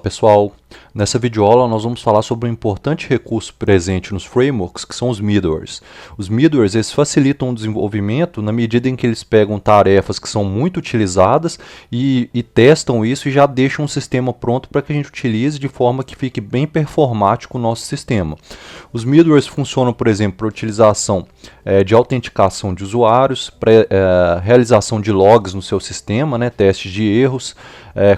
Fala pessoal, nessa videoaula nós vamos falar sobre um importante recurso presente nos frameworks, que são os middlewares. Os middlewares eles facilitam o desenvolvimento na medida em que eles pegam tarefas que são muito utilizadas e testam isso e já deixam um sistema pronto para que a gente utilize de forma que fique bem performático o nosso sistema. Os middlewares funcionam, por exemplo, para utilização de autenticação de usuários, para realização de logs no seu sistema, testes de erros,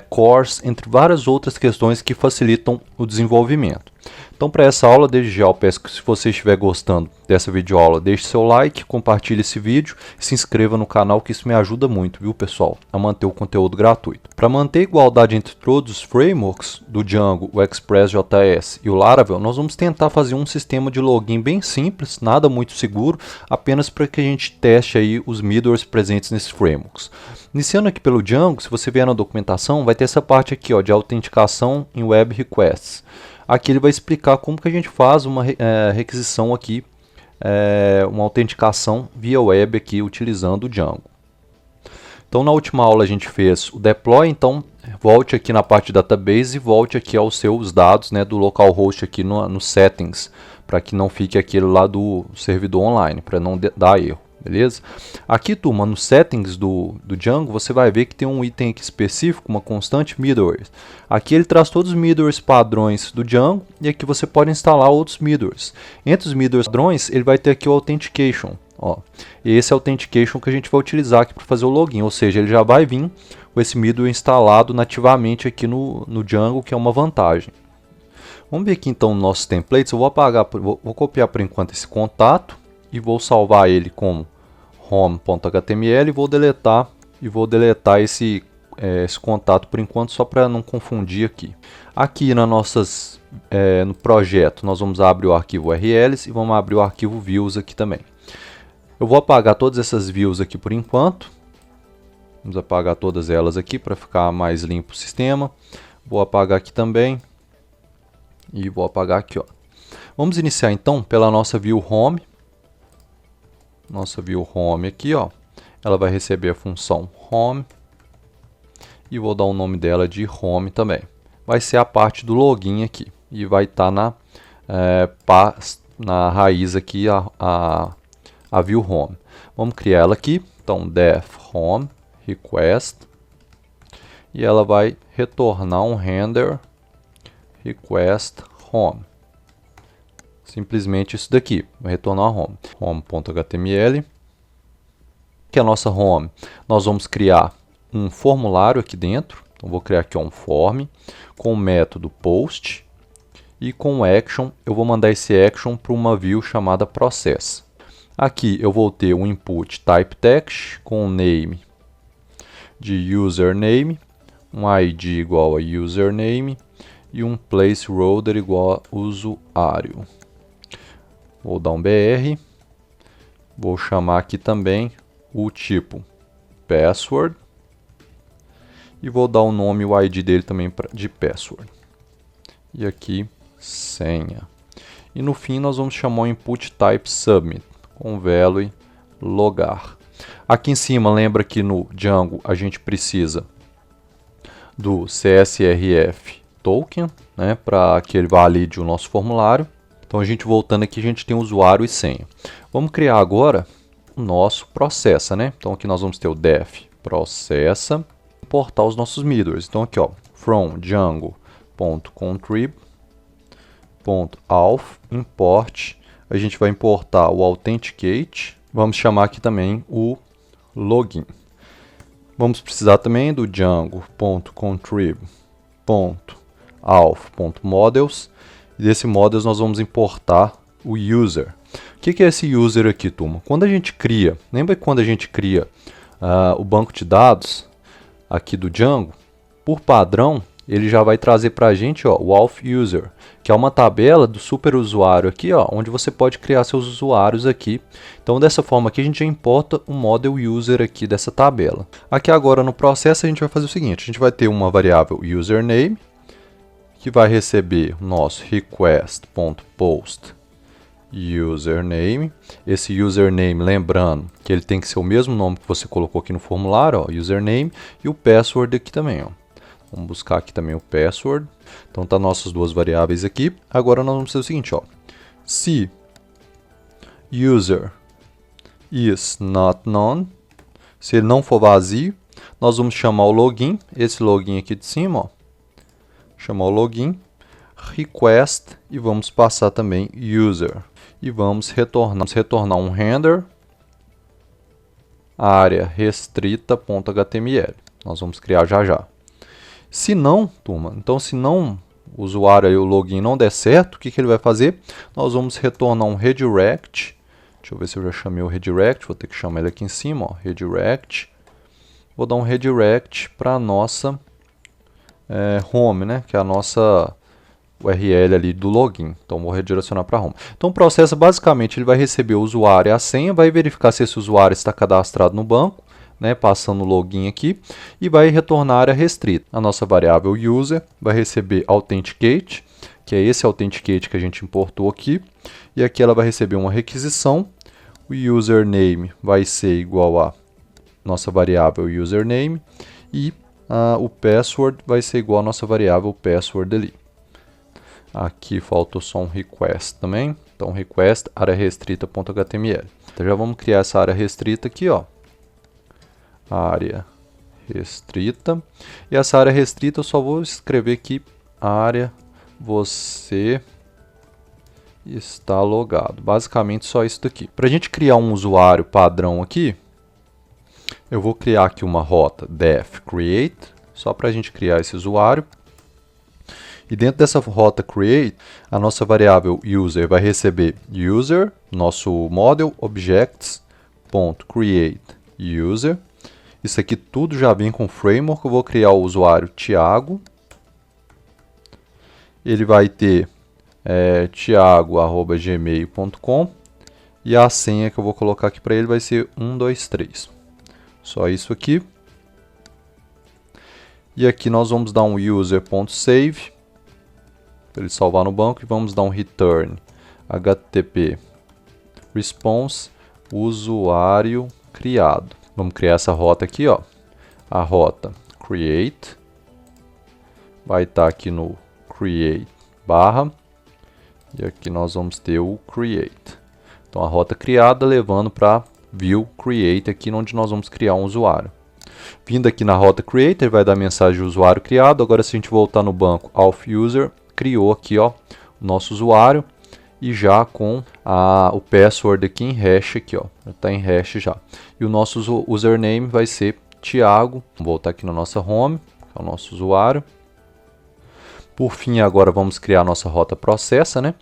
cores, entre várias outras questões que facilitam o desenvolvimento. Então, para essa aula, desde já eu peço que, se você estiver gostando dessa videoaula, deixe seu like, compartilhe esse vídeo e se inscreva no canal, que isso me ajuda muito, viu pessoal, a manter o conteúdo gratuito. Para manter a igualdade entre todos os frameworks do Django, o Express.js e o Laravel, nós vamos tentar fazer um sistema de login bem simples, nada muito seguro, apenas para que a gente teste aí os middlewares presentes nesses frameworks. Iniciando aqui pelo Django, se você vier na documentação, vai ter essa parte aqui de autenticação em Web Requests. Aqui ele vai explicar como que a gente faz uma requisição aqui, uma autenticação via web aqui utilizando o Django. Então na última aula a gente fez o deploy, então volte aqui na parte de database e volte aqui aos seus dados do localhost aqui no settings, para que não fique aquele lá do servidor online, para não dar erro. Beleza? Aqui, turma, nos settings do Django, você vai ver que tem um item aqui específico, uma constante middleware. Aqui ele traz todos os middlewares padrões do Django e aqui você pode instalar outros middlewares. Entre os middlewares padrões, ele vai ter aqui o Authentication. E esse é o Authentication que a gente vai utilizar aqui para fazer o login, ou seja, ele já vai vir com esse middleware instalado nativamente aqui no Django, que é uma vantagem. Vamos ver aqui então nossos templates. Eu vou copiar por enquanto esse contato e vou salvar ele como home.html e vou deletar esse contato por enquanto, só para não confundir aqui. Aqui no projeto nós vamos abrir o arquivo URLs e vamos abrir o arquivo views aqui também. Eu vou apagar todas essas views aqui por enquanto. Vamos apagar todas elas aqui para ficar mais limpo o sistema. Vou apagar aqui também e vou apagar aqui. Vamos iniciar então pela nossa view home. Nossa view home aqui, ela vai receber a função home e vou dar o nome dela de home também. Vai ser a parte do login aqui e vai estar na raiz aqui a view home. Vamos criar ela aqui, então def home request e ela vai retornar um render request home. Simplesmente isso daqui, vai retornar a home. Home.html. Que é a nossa home. Nós vamos criar um formulário aqui dentro. Então vou criar aqui um form com o método post e com o action. Eu vou mandar esse action para uma view chamada process. Aqui eu vou ter um input type text com o name de username, um ID igual a username e um placeholder igual a usuário. Vou dar um BR, vou chamar aqui também o tipo password e vou dar o nome e o ID dele também de password. E aqui senha. E no fim nós vamos chamar o input type submit com value logar. Aqui em cima lembra que no Django a gente precisa do CSRF token, para que ele valide o nosso formulário. Então, a gente voltando aqui, a gente tem usuário e senha. Vamos criar agora o nosso processa, Então, aqui nós vamos ter o def processa, importar os nossos middlewares. Então, aqui, from django.contrib.auth import, a gente vai importar o authenticate, vamos chamar aqui também o login. Vamos precisar também do django.contrib.auth.models. E desse models nós vamos importar o user. O que é esse user aqui, turma? Quando a gente cria, lembra quando a gente cria o banco de dados aqui do Django? Por padrão, ele já vai trazer para a gente o auth user, que é uma tabela do superusuário aqui, onde você pode criar seus usuários aqui. Então dessa forma aqui a gente já importa o model user aqui dessa tabela. Aqui agora no processo a gente vai fazer o seguinte, a gente vai ter uma variável username, que vai receber o nosso request.post username. Esse username, lembrando que ele tem que ser o mesmo nome que você colocou aqui no formulário, username, e o password aqui também. Vamos buscar aqui também o password. Então tá nossas duas variáveis aqui. Agora nós vamos fazer o seguinte, ó. Se user is not known, se ele não for vazio, nós vamos chamar o login, esse login aqui de cima, ó. Chamar o login, request e vamos passar também user. E vamos retornar um render área restrita.html. Nós vamos criar já já. Se não, turma, então se não o usuário aí, o login não der certo, o que ele vai fazer? Nós vamos retornar um redirect. Deixa eu ver se eu já chamei o redirect, vou ter que chamar ele aqui em cima, ó, redirect. Vou dar um redirect para a nossa home, né, que é a nossa URL ali do login. Então vou redirecionar para home. Então o processo basicamente ele vai receber o usuário e a senha, vai verificar se esse usuário está cadastrado no banco, né, passando o login aqui, e vai retornar a área restrita. A nossa variável user vai receber authenticate, que é esse authenticate que a gente importou aqui, e aqui ela vai receber uma requisição. O username vai ser igual a nossa variável username, e o password vai ser igual a nossa variável password ali. Aqui faltou só um request também, então request área restrita.html. Então já vamos criar essa área restrita aqui, ó. Área restrita, e essa área restrita eu só vou escrever aqui área você está logado, basicamente só isso daqui. Para a gente criar um usuário padrão aqui, eu vou criar aqui uma rota def create, só para a gente criar esse usuário, e dentro dessa rota create, a nossa variável user vai receber user, nosso model objects.create user. Isso aqui tudo já vem com framework. Eu vou criar o usuário Thiago. Ele vai ter thiago@gmail.com e a senha que eu vou colocar aqui para ele vai ser 123. Só isso aqui. E aqui nós vamos dar um user.save para ele salvar no banco e vamos dar um return http response usuário criado. Vamos criar essa rota aqui, ó. A rota create vai estar aqui no create barra e aqui nós vamos ter o create. Então a rota criada levando para view create aqui onde nós vamos criar um usuário. Vindo aqui na rota create, ele vai dar a mensagem de usuário criado. Agora se a gente voltar no banco auth user, criou aqui, ó, o nosso usuário e já com o password aqui em hash aqui, ó, está em hash já. E o nosso username vai ser Thiago. Vamos voltar aqui na nossa home, que é o nosso usuário. Por fim, agora vamos criar a nossa rota processa, né?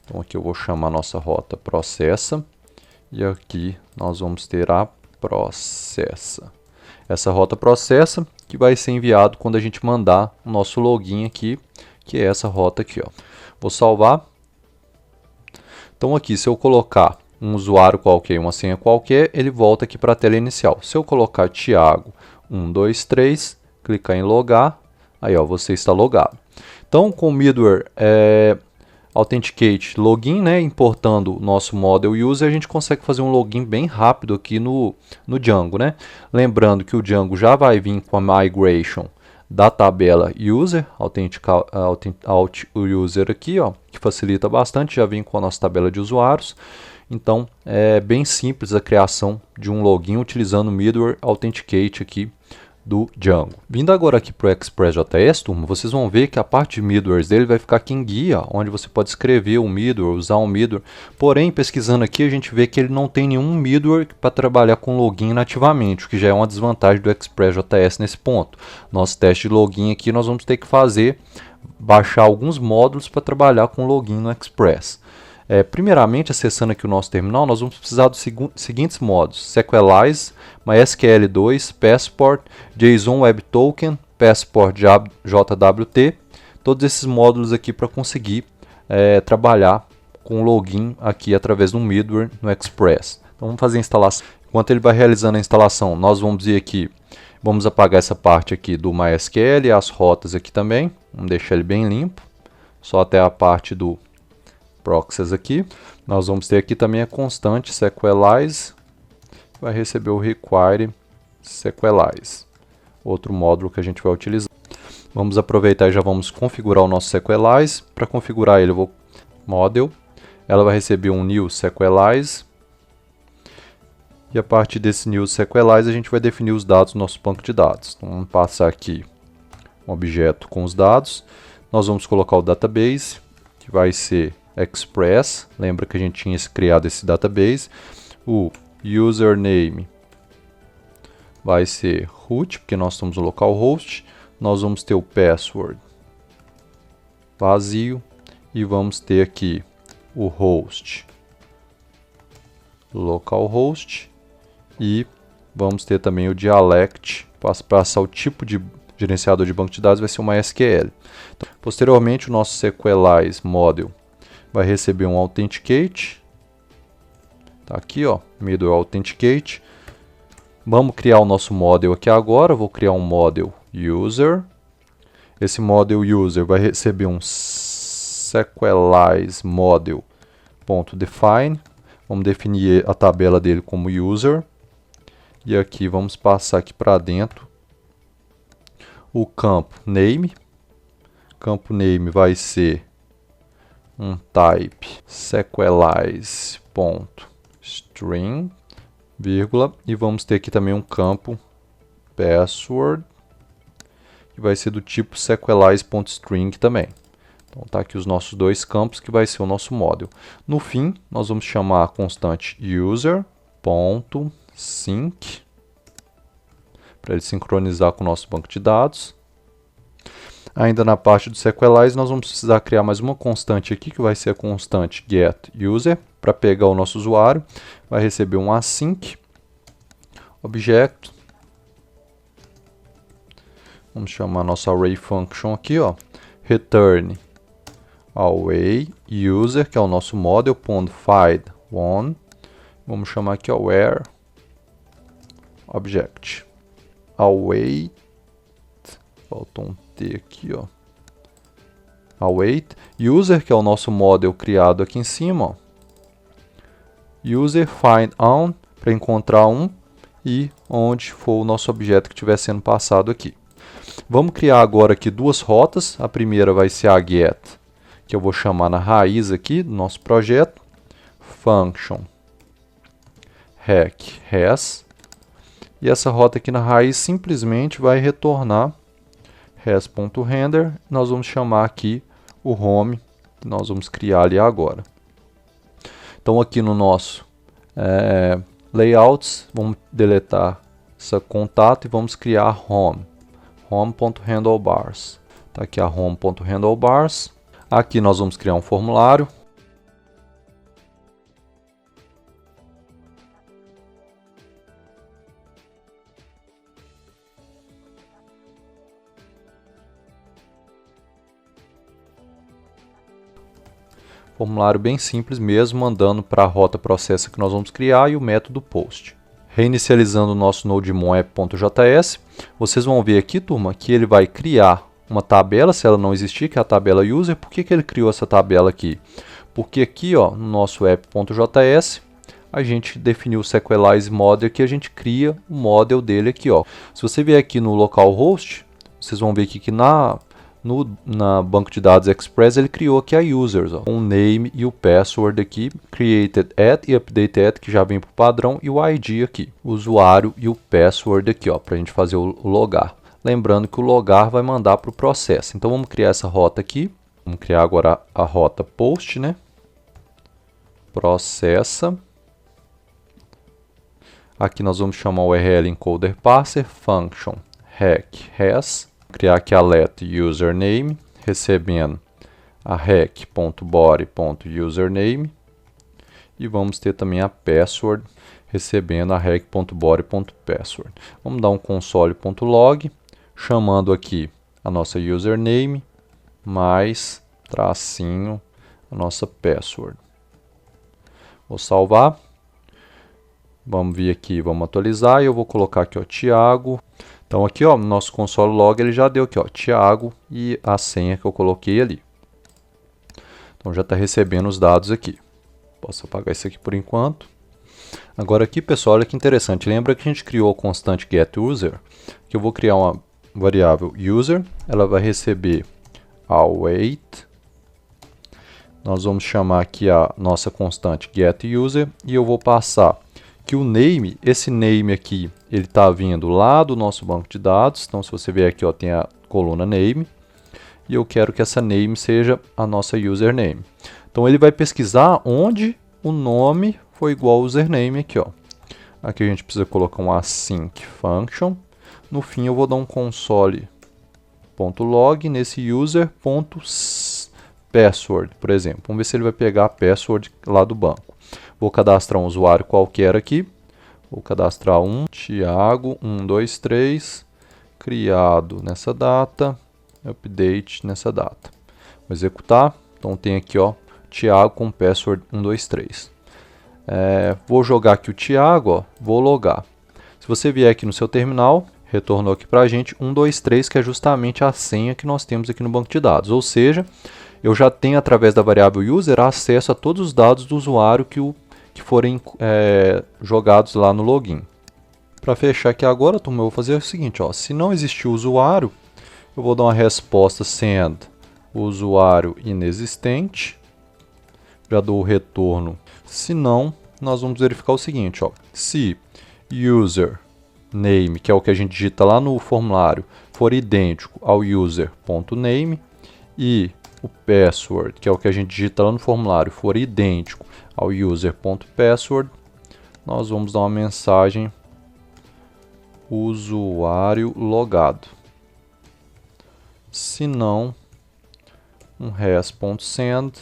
Então aqui eu vou chamar a nossa rota processa e aqui nós vamos ter a processa. Essa rota processa que vai ser enviado quando a gente mandar o nosso login aqui, que é essa rota aqui, ó. Vou salvar. Então aqui, se eu colocar um usuário qualquer, uma senha qualquer, ele volta aqui para a tela inicial. Se eu colocar Thiago 123, clicar em logar, aí ó, você está logado. Então com o middleware authenticate login, né, importando o nosso model user, a gente consegue fazer um login bem rápido aqui no Django, né? Lembrando que o Django já vai vir com a migration da tabela user, user aqui, ó, que facilita bastante, já vem com a nossa tabela de usuários. Então é bem simples a criação de um login utilizando o middleware authenticate aqui do Django. Vindo agora aqui para o Express.js, turma, vocês vão ver que a parte de middlewares dele vai ficar aqui em guia, onde você pode escrever um middleware, usar um middleware. Porém, pesquisando aqui, a gente vê que ele não tem nenhum middleware para trabalhar com login nativamente, o que já é uma desvantagem do Express.js nesse ponto. Nosso teste de login aqui, nós vamos ter que baixar alguns módulos para trabalhar com login no Express. Primeiramente, acessando aqui o nosso terminal, nós vamos precisar dos seguintes modos: Sequelize, MySQL2, Passport, JSON Web Token, Passport JWT, todos esses módulos aqui para conseguir trabalhar com login aqui através do middleware no Express. Então vamos fazer a instalação. Enquanto ele vai realizando a instalação, nós vamos ir aqui, vamos apagar essa parte aqui do MySQL e as rotas aqui também, vamos deixar ele bem limpo, só até a parte do proxies aqui. Nós vamos ter aqui também a constante Sequelize, vai receber o require Sequelize, outro módulo que a gente vai utilizar. Vamos aproveitar e já vamos configurar o nosso Sequelize. Para configurar ele, eu vou Model, ela vai receber um New Sequelize. E a partir desse New Sequelize a gente vai definir os dados do nosso banco de dados. Então vamos passar aqui um objeto com os dados. Nós vamos colocar o database, que vai ser Express. Lembra que a gente tinha criado esse database. O username vai ser root, porque nós estamos no localhost. Nós vamos ter o password vazio e vamos ter aqui o host localhost e vamos ter também o dialect. Para passar o tipo de gerenciador de banco de dados vai ser uma SQL. Então, posteriormente o nosso Sequelize model vai receber um authenticate. Tá aqui, ó, middle authenticate. Vamos criar o nosso model aqui agora. Vou criar um model user. Esse model user vai receber um Sequelize model.define. Vamos definir a tabela dele como user. E aqui vamos passar aqui para dentro o campo name. Campo name vai ser um type Sequelize.string, vírgula, e vamos ter aqui também um campo password, que vai ser do tipo Sequelize.string também. Então tá aqui os nossos dois campos, que vai ser o nosso model. No fim, nós vamos chamar a constante user.sync, para ele sincronizar com o nosso banco de dados. Ainda na parte do Sequelize, nós vamos precisar criar mais uma constante aqui, que vai ser a constante getUser, para pegar o nosso usuário. Vai receber um async objeto. Vamos chamar a nossa array function aqui, ó, return away user, que é o nosso model.find one. Vamos chamar aqui, ó, where object await, faltou um T aqui, ó, await user, que é o nosso model criado aqui em cima, ó, user find on, para encontrar um, e onde for o nosso objeto que estiver sendo passado aqui. Vamos criar agora aqui duas rotas. A primeira vai ser a get, que eu vou chamar na raiz aqui do nosso projeto, function hack has, e essa rota aqui na raiz simplesmente vai retornar res.render. Nós vamos chamar aqui o home, que nós vamos criar ali agora. Então aqui no nosso layouts, vamos deletar essa contato e vamos criar home.handlebars. Tá aqui a home.handlebars. Aqui nós vamos criar um formulário. Formulário bem simples mesmo, mandando para a rota processa que nós vamos criar e o método post. Reinicializando o nosso Nodemon app.js, vocês vão ver aqui, turma, que ele vai criar uma tabela, se ela não existir, que é a tabela user. Por que ele criou essa tabela aqui? Porque aqui, ó, no nosso app.js, a gente definiu o Sequelize model, que a gente cria o model dele aqui, ó. Se você vier aqui no localhost, vocês vão ver aqui que na banco de dados Express ele criou aqui a users, ó, o name e o password aqui, created at e updated at, que já vem por padrão, e o ID aqui, o usuário e o password aqui, ó, para a gente fazer o logar. Lembrando que o logar vai mandar para o processo. Então vamos criar essa rota aqui. Vamos criar agora a rota post, né? Processa. Aqui nós vamos chamar o URL encoder parser function hack has. Criar aqui a let username, recebendo a hack.body.username, e vamos ter também a password, recebendo a hack.body.password. Vamos dar um console.log, chamando aqui a nossa username, mais tracinho a nossa password. Vou salvar. Vamos vir aqui, vamos atualizar, e eu vou colocar aqui, ó, Thiago. Então aqui, ó, no nosso console log ele já deu aqui, ó, Thiago, e a senha que eu coloquei ali. Então já está recebendo os dados aqui. Posso apagar isso aqui por enquanto. Agora aqui, pessoal, olha que interessante. Lembra que a gente criou a constante getUser, que eu vou criar variável user, ela vai receber await. Nós vamos chamar aqui a nossa constante getUser e eu vou passar que o name, esse name aqui, ele está vindo lá do nosso banco de dados. Então, se você ver aqui, ó, tem a coluna name e eu quero que essa name seja a nossa username. Então, ele vai pesquisar onde o nome foi igual ao username aqui, ó. Aqui a gente precisa colocar um async function. No fim, eu vou dar um console.log nesse user.password, por exemplo. Vamos ver se ele vai pegar a password lá do banco. Vou cadastrar um usuário qualquer aqui. Vou cadastrar Thiago 123, criado nessa data, update nessa data. Vou executar. Então tem aqui, ó, Thiago com password 123. Vou jogar aqui o Thiago, ó, vou logar. Se você vier aqui no seu terminal, retornou aqui para a gente 123, que é justamente a senha que nós temos aqui no banco de dados. Ou seja, eu já tenho, através da variável user, acesso a todos os dados do usuário que forem jogados lá no login. Para fechar aqui agora, turma, eu vou fazer o seguinte, ó, se não existir o usuário, eu vou dar uma resposta send usuário inexistente, já dou o retorno. Se não, nós vamos verificar o seguinte, ó, se user name, que é o que a gente digita lá no formulário, for idêntico ao user.name e o password, que é o que a gente digita lá no formulário, for idêntico ao user.password, nós vamos dar uma mensagem usuário logado. Se não, um res.send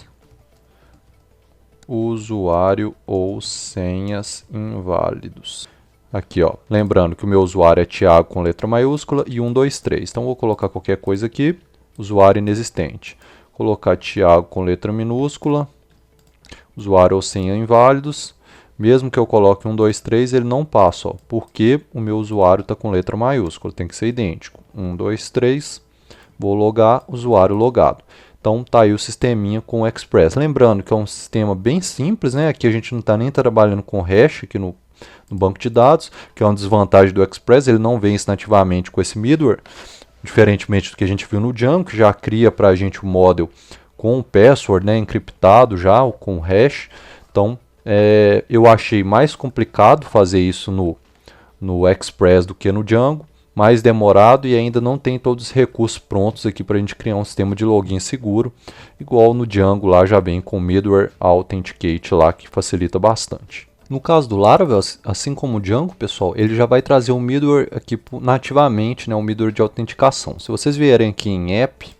usuário ou senhas inválidos. Aqui, ó, lembrando que o meu usuário é Thiago com letra maiúscula e 123. Então, vou colocar qualquer coisa aqui, usuário inexistente. Colocar Thiago com letra minúscula, usuário ou senha inválidos. Mesmo que eu coloque 123, ele não passa, ó, porque o meu usuário está com letra maiúscula, tem que ser idêntico. 123, vou logar, usuário logado. Então, tá aí o sisteminha com o Express. Lembrando que é um sistema bem simples, né? Aqui a gente não está nem trabalhando com hash aqui no banco de dados, que é uma desvantagem do Express, ele não vem nativamente com esse middleware, diferentemente do que a gente viu no Django, que já cria para a gente o model com o password, né, encriptado já, com o hash. Então, eu achei mais complicado fazer isso no Express do que no Django, mais demorado e ainda não tem todos os recursos prontos aqui para a gente criar um sistema de login seguro, igual no Django lá já vem com o middleware Authenticate lá, que facilita bastante. No caso do Laravel, assim como o Django, pessoal, ele já vai trazer um middleware aqui nativamente, né, um middleware de autenticação. Se vocês vierem aqui em app,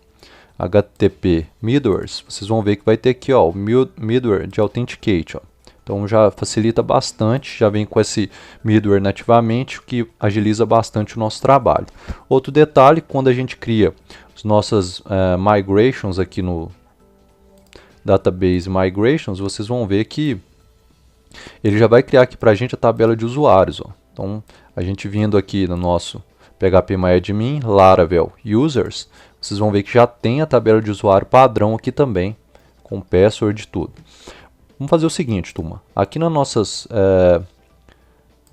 HTTP middlewares, vocês vão ver que vai ter aqui, ó, o middleware de Authenticate, ó. Então já facilita bastante, já vem com esse middleware nativamente, o que agiliza bastante o nosso trabalho. Outro detalhe, quando a gente cria as nossas migrations aqui no Database Migrations, vocês vão ver que ele já vai criar aqui para a gente a tabela de usuários, ó. Então, a gente vindo aqui no nosso phpMyAdmin, Laravel Users, vocês vão ver que já tem a tabela de usuário padrão aqui também, com password e tudo. Vamos fazer o seguinte, turma. Aqui nas nossas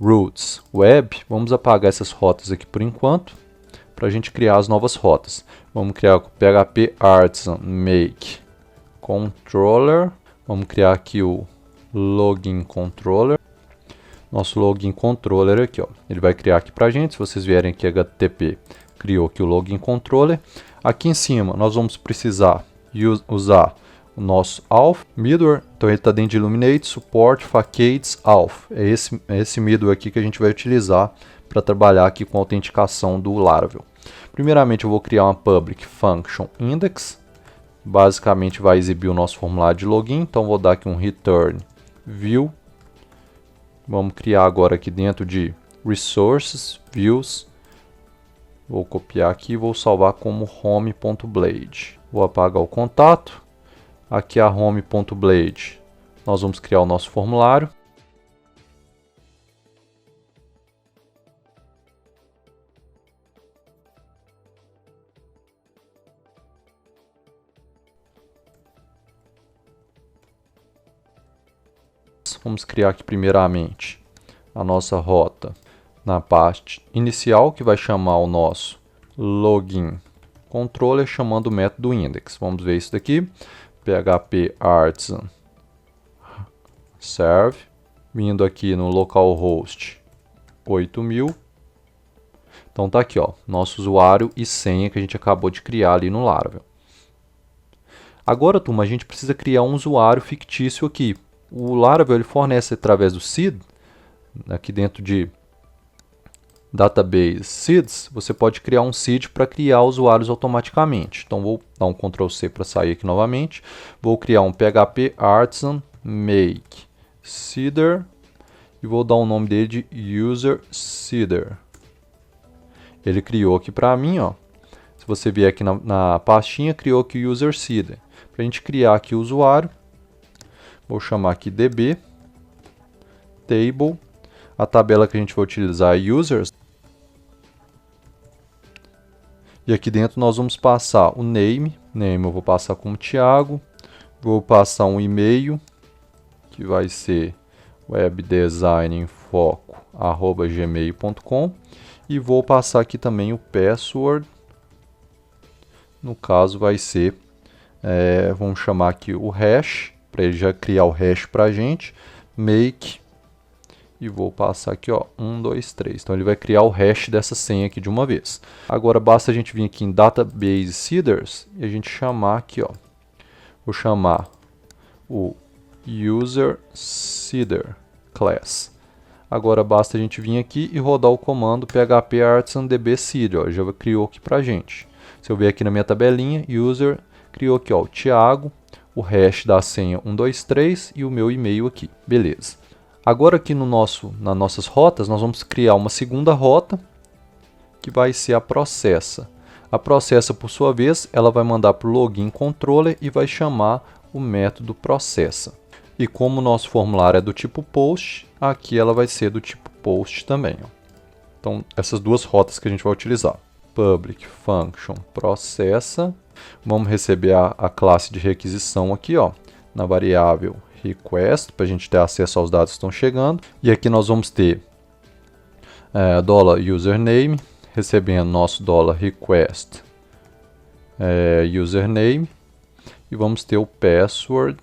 routes web, vamos apagar essas rotas aqui por enquanto, para a gente criar as novas rotas. Vamos criar o PHP Artisan Make Controller. Vamos criar aqui o Login Controller. Nosso Login Controller aqui, ó. Ele vai criar aqui para a gente. Se vocês vierem aqui, HTTP criou aqui o Login Controller. Aqui em cima, nós vamos precisar usar o nosso auth middleware. Então, ele está dentro de Illuminate, Support, Facades, auth. É esse middleware aqui que a gente vai utilizar para trabalhar aqui com a autenticação do Laravel. Primeiramente, eu vou criar uma public function index. Basicamente, vai exibir o nosso formulário de login. Então, vou dar aqui um return view. Vamos criar agora aqui dentro de resources, views. Vou copiar aqui e vou salvar como home.blade. Vou apagar o contato. Aqui a home.blade. Nós vamos criar o nosso formulário. Vamos criar aqui primeiramente a nossa rota na parte inicial, que vai chamar o nosso login controller chamando o método index. Vamos ver isso daqui. PHP artisan serve, vindo aqui no localhost 8000. Então tá aqui, ó, nosso usuário e senha que a gente acabou de criar ali no Laravel. Agora, turma, a gente precisa criar um usuário fictício aqui. O Laravel ele fornece através do seed, aqui dentro de database seeds, você pode criar um seed para criar usuários automaticamente. Então vou dar um Ctrl C para sair aqui novamente. Vou criar um PHP artisan make seeder e vou dar o nome dele de user seeder. Ele criou aqui para mim, ó. Se você vier aqui na pastinha, criou aqui o user seeder. Para a gente criar aqui o usuário, vou chamar aqui db table. A tabela que a gente vai utilizar é users. E aqui dentro nós vamos passar o name. Name eu vou passar como Thiago. Vou passar um e-mail, que vai ser webdesigninfoco@gmail.com. E vou passar aqui também o password. No caso vai ser, vamos chamar aqui o hash, para ele já criar o hash para a gente. Make. E vou passar aqui, ó, 1, 2, 3. Então ele vai criar o hash dessa senha aqui de uma vez. Agora basta a gente vir aqui em Database Seeders e a gente chamar aqui, ó. Vou chamar o User Seeder Class. Agora basta a gente vir aqui e rodar o comando PHP artisan db seeder, ó, já criou aqui pra gente. Se eu ver aqui na minha tabelinha, User criou aqui, ó, o Thiago, o hash da senha 123 e o meu e-mail aqui. Beleza. Agora aqui nas nossas rotas, nós vamos criar uma segunda rota, que vai ser a processa. A processa, por sua vez, ela vai mandar para o login controller e vai chamar o método processa. E como o nosso formulário é do tipo post, aqui ela vai ser do tipo post também, ó. Então, essas duas rotas que a gente vai utilizar. Public function processa. Vamos receber a classe de requisição aqui, ó, na variável request, para a gente ter acesso aos dados que estão chegando. E aqui nós vamos ter $username, recebendo nosso $request username. E vamos ter o password,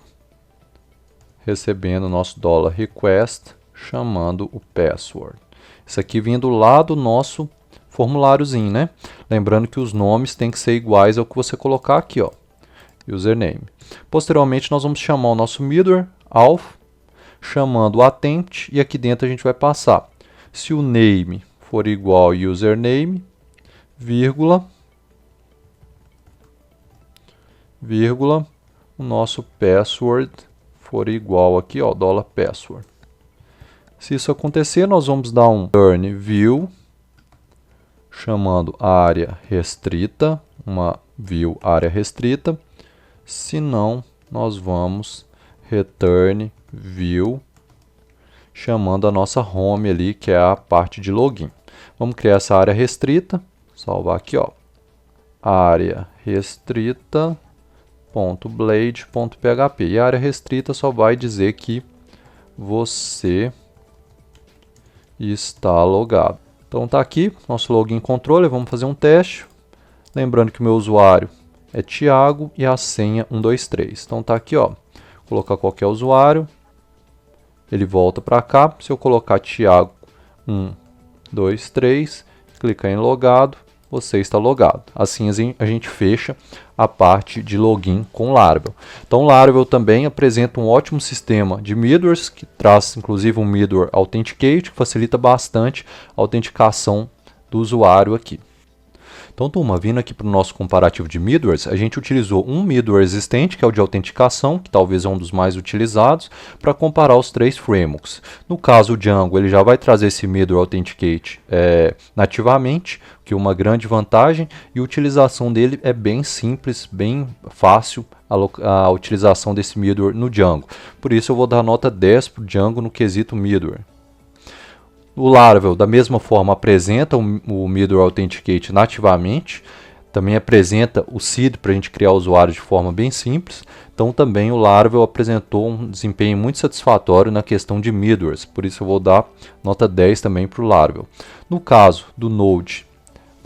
recebendo nosso $request, chamando o password. Isso aqui vindo lá do nosso formuláriozinho, né? Lembrando que os nomes têm que ser iguais ao que você colocar aqui, ó. Username. Posteriormente nós vamos chamar o nosso middleware, auth, chamando o attempt, e aqui dentro a gente vai passar. Se o name for igual ao username, vírgula, o nosso password for igual aqui, ó, $password. Se isso acontecer, nós vamos dar um turn view, chamando área restrita, uma view área restrita. Se não, nós vamos return view, chamando a nossa home ali, que é a parte de login. Vamos criar essa área restrita, salvar aqui, ó, área restrita.blade.php. E a área restrita só vai dizer que você está logado. Então tá aqui, nosso login controller, vamos fazer um teste. Lembrando que o meu usuário é Thiago e a senha 123. Então tá aqui, ó, colocar qualquer usuário, ele volta para cá. Se eu colocar Thiago 123, clicar em logado, você está logado. Assim a gente fecha a parte de login com Laravel. Então Laravel também apresenta um ótimo sistema de middlewares, que traz inclusive um middleware Authenticate, que facilita bastante a autenticação do usuário aqui. Então, turma, vindo aqui para o nosso comparativo de middlewares, a gente utilizou um middleware existente, que é o de autenticação, que talvez é um dos mais utilizados, para comparar os três frameworks. No caso, o Django ele já vai trazer esse middleware Authenticate nativamente, que é uma grande vantagem, e a utilização dele é bem simples, bem fácil a utilização desse middleware no Django. Por isso eu vou dar nota 10 para o Django no quesito middleware. O Laravel, da mesma forma, apresenta o middleware Authenticate nativamente, também apresenta o seed para a gente criar usuários de forma bem simples. Então também o Laravel apresentou um desempenho muito satisfatório na questão de middlewares, por isso eu vou dar nota 10 também para o Laravel. No caso do Node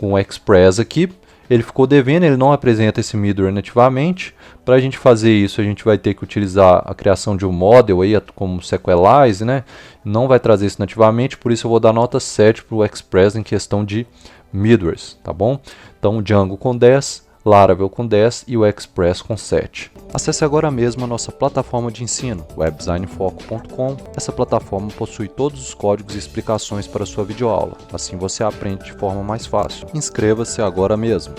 com o Express aqui. Ele ficou devendo, ele não apresenta esse middleware nativamente. Para a gente fazer isso, a gente vai ter que utilizar a criação de um model aí, como Sequelize, né? Não vai trazer isso nativamente, por isso eu vou dar nota 7 para o Express em questão de middlewares, tá bom? Então o Django com 10, Laravel com 10 e o Express com 7. Acesse agora mesmo a nossa plataforma de ensino, webdesignfoco.com. Essa plataforma possui todos os códigos e explicações para a sua videoaula, assim você aprende de forma mais fácil. Inscreva-se agora mesmo!